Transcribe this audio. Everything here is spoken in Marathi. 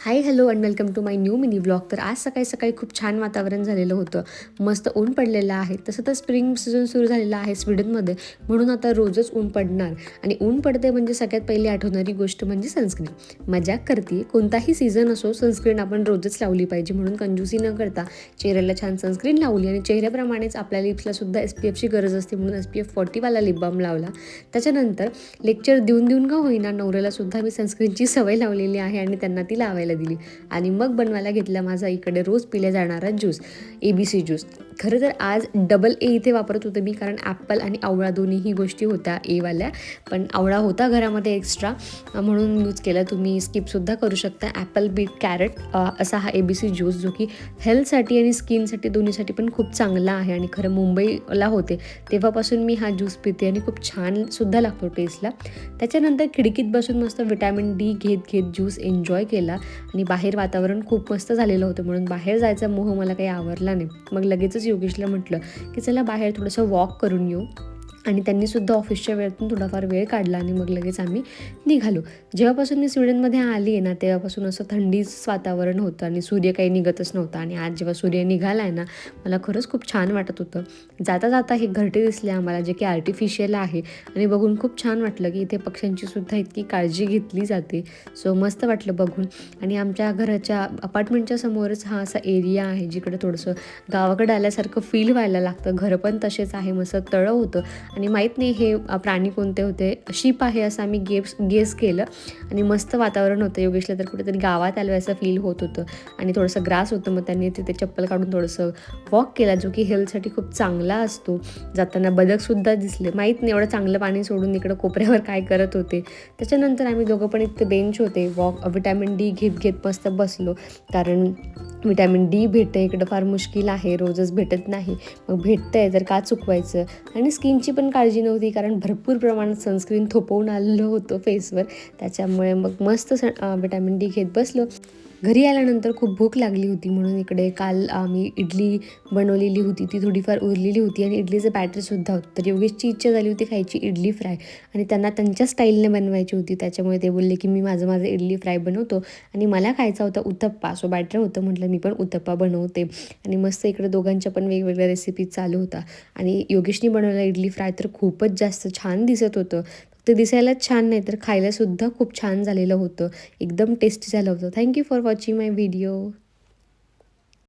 High hello and welcome to my new mini blog. तर आज सकाळी सकाळी खूप छान वातावरण झालेलं होतं. मस्त ऊन पडलेलं आहे. तसं तर स्प्रिंग सीझन सुरू झालेला आहे स्वीडनमध्ये, म्हणून आता रोजच ऊन पडणार. आणि ऊन पडते म्हणजे सगळ्यात पहिली आठवणारी गोष्ट म्हणजे सनस्क्रीन. मजाक करते, कोणताही सीझन असो सनस्क्रीन आपण रोजच लावली पाहिजे. म्हणून कंजूसी न करता चेहऱ्याला छान सनस्क्रीन लावली आणि चेहऱ्याप्रमाणेच आपल्या लिप्सला सुद्धा SPFची गरज असते, म्हणून SPF 40 वाला लिप बाम लावला. त्याच्यानंतर लेक्चर देऊन देऊन का होईना नवऱ्याला सुद्धा मी सनस्क्रीनची सवय लावलेली आहे आणि त्यांना ती लावायला दिली. आणि मग बनवायला घेतला माझा इकडे रोज पिल्या जाणारा ज्यूस, ABC ज्यूस. खरं तर आज डबल A इथे वापरत होते मी, कारण ॲपल आणि आवळा दोन्हीही गोष्टी होत्या एवाल्या, पण आवळा होता घरामध्ये एक्स्ट्रा म्हणून यूज केला. तुम्ही स्किपसुद्धा करू शकता. ॲपल बीट कॅरेट असा हा ABC ज्यूस, जो की हेल्थसाठी आणि स्किनसाठी दोन्हीसाठी पण खूप चांगला आहे. आणि खरं मुंबईला होते तेव्हापासून मी हा ज्यूस पिते आणि खूप छानसुद्धा लागतो टेस्टला. त्याच्यानंतर खिडकीत बसून मस्त विटॅमिन D घेत घेत ज्यूस एन्जॉय केला. आणि बाहेर वातावरण खूप मस्त झालेलं होतं, म्हणून बाहेर जायचा मोह मला काही आवरला नाही. मग लगेचच योगेशला म्हटलं की चला बाहेर थोडंसं वॉक करून येऊ. आणि त्यांनीसुद्धा ऑफिसच्या वेळेतून थोडाफार वेळ काढला आणि मग लगेच आम्ही निघालो. जेव्हापासून मी स्वीडनमध्ये आली आहे ना, तेव्हापासून असं थंडीच वातावरण होतं आणि सूर्य काही निघतच नव्हता. आणि आज जेव्हा सूर्य निघाला आहे ना, मला खरंच खूप छान वाटत होतं. जाता जाता हे घरटे दिसले आम्हाला, जे की आर्टिफिशियल आहे आणि बघून खूप छान वाटलं की इथे पक्ष्यांचीसुद्धा इतकी काळजी घेतली जाते. सो मस्त वाटलं बघून. आणि आमच्या घराच्या अपार्टमेंटच्या समोरच हा असा एरिया आहे जिकडे थोडंसं गावाकडे आल्यासारखं फील व्हायला लागतं. घरं पण तसेच आहे, मस्त तळं होतं. आणि माहीत नाही हे प्राणी कोणते होते, शीप आहे असं आम्ही गेस केलं. आणि मस्त वातावरण होतं. योगेशला तर कुठेतरी गावात आलं असं फील होत होतं. आणि थोडंसं ग्रास होतं, मग त्यांनी तिथे चप्पल काढून थोडंसं वॉक केला, जो की हेल्थसाठी खूप चांगला असतो. जाताना बदकसुद्धा दिसले. माहीत नाही एवढं चांगलं पाणी सोडून इकडं कोपऱ्यावर काय करत होते. त्याच्यानंतर आम्ही दोघं पण इथे बेंच होते, विटॅमिन D घेत घेत मस्त बसलो. कारण विटॅमिन D भेटतं इकडं फार मुश्किल आहे, रोजच भेटत नाही. मग भेटतं आहे तर का चुकवायचं. आणि स्किनची पण काळजी नव्हती, कारण भरपूर प्रमाणात सनस्क्रीन थोपवून आलेलं होतं फेसवर. त्याच्यामुळे मग मस्त विटॅमिन D घेत बसलो. घरी आल्यानंतर खूप भूक लागली होती, म्हणून इकडे काल आम्ही इडली बनवलेली होती, ती थोडीफार उरलेली होती आणि इडलीचं बॅटरसुद्धा होतं. तर योगेशची इच्छा झाली होती खायची इडली फ्राय, आणि त्यांना त्यांच्या स्टाईलने बनवायची होती. त्याच्यामुळे ते बोलले की मी माझं इडली फ्राय बनवतो आणि मला खायचा होता उत्तप्पा. सो बॅटर होतं, म्हटलं मी पण उत्तप्पा बनवते. आणि मस्त इकडे दोघांच्या पण वेगवेगळ्या रेसिपीज चालू होता. आणि योगेशनी बनवलेला इडली फ्राय तर खूपच जास्त छान दिसत होतं. फक्त दिसायलाच छान नाही तर खायलासुद्धा खूप छान झालेलं होतं. एकदम टेस्टी झालं होतं. Thank you for watching my video.